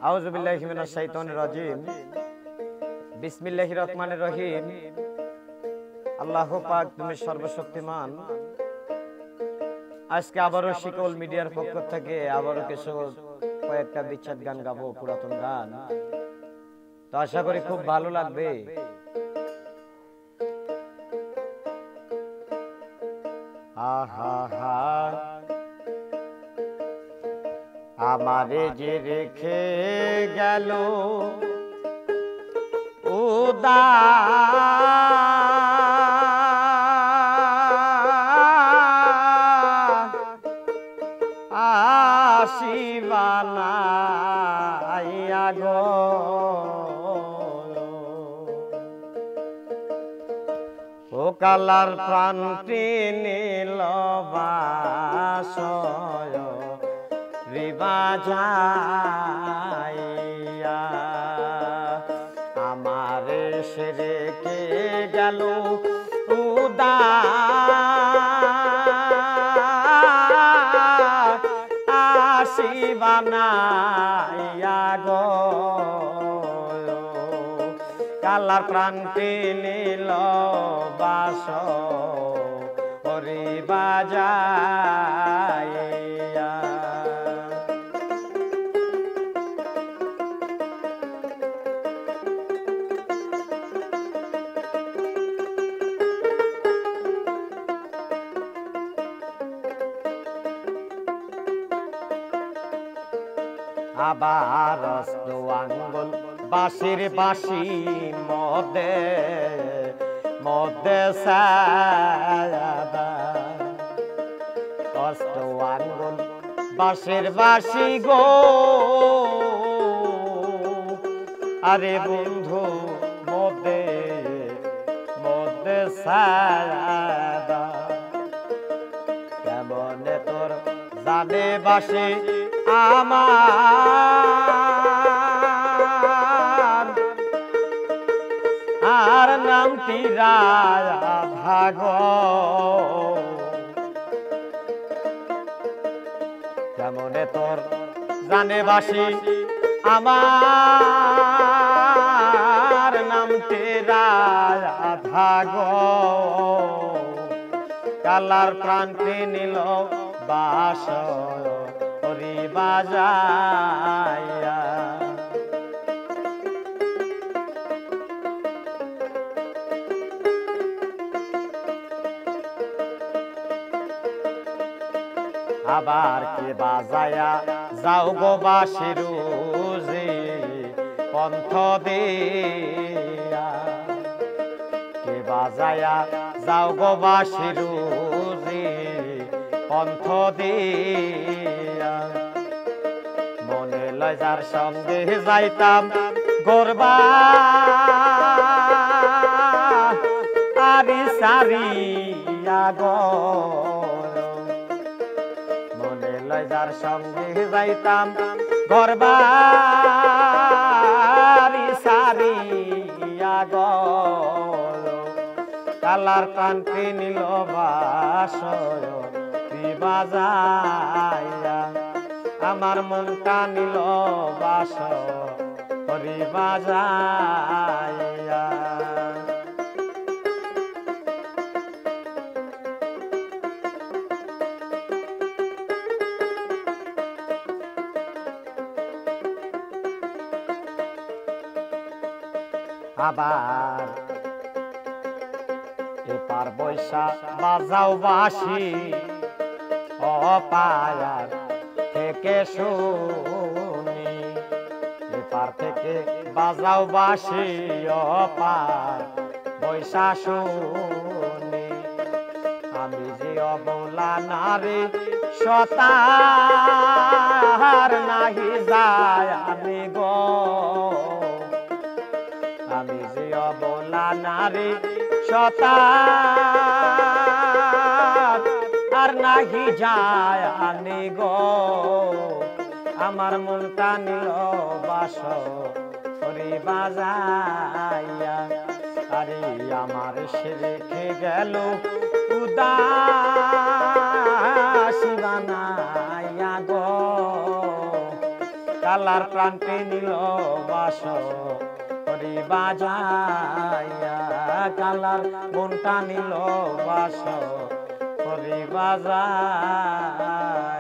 আউযু বিল্লাহি মিনাশ শাইতানির রাজিম। বিসমিল্লাহির রহমানির রহিম। আল্লাহ পাক তুমি সর্বশক্তিমান। আজকে আবারও শিকল মিডিয়ার পক্ষ থেকে আবারও কিছু কয়েকটা বিচ্ছেদ গান গাবো, পুরাতন গান। তো আশা করি খুব ভালো লাগবে। আহা হা আমারে যে রেখে গেল উদাস আসিবানাইয়া গো ও কালার প্রাণটি নীল বাসয় রিবাজাইয়া আমারে সে রেখে গেল উদাস আসিবানাইয়া গো কালার প্রাণটি নীল বাস রিবাজাইয়া আবার অস্ত আঙ্গুল বাঁশির বাঁশি মদে মদে সাদা অস্ত আঙ্গুল বাঁশির বাঁশি গো আরে বন্ধু মদে মদে সাদা কেমনে তোর জানে বাঁশি আমার আর নামটি রাধা গো কেমনে তোর জানে বাসি আমার নামটি রাধা গো কালার প্রাণটি নীল বাস রিবাজাইয়া আবার কে বাজায়া যাও গো বাঁশির রুজি পন্থ দিয়া কে বাজায়া যাও গো বাঁশির রুজি পন্থ দিয়া মনে লয় যার সঙ্গে যাইতাম গরবা আরি সারিয়া গো মনে লয় যার সঙ্গে যাইতাম গরবা আরি সারিয়া গো কালার প্রাণটি নীল বাসয় রিবাজাইয়া আমার মনটা নীল বাস রিবাজাইয়া আবার এপার বৈশা বাজাও বাঁশি অপায়ার থেকে শুনি এপার থেকে বাজাও বাঁশি অপার বৈশা শুনি আমি যে অবলা নারী সতার নাহি যায় আমি গো আমি যে অবলা নারী সতার আর নাহি যায় আনি গো আমার মনটা নীল বাস রিবাজাইয়া আরে আমার সে রেখে গেল উদাসী বানাইয়া গো কালার প্রান্তে নিল বাস করি বাজাইয়া কালার মনটা নিল বাস করি বাজাইয়া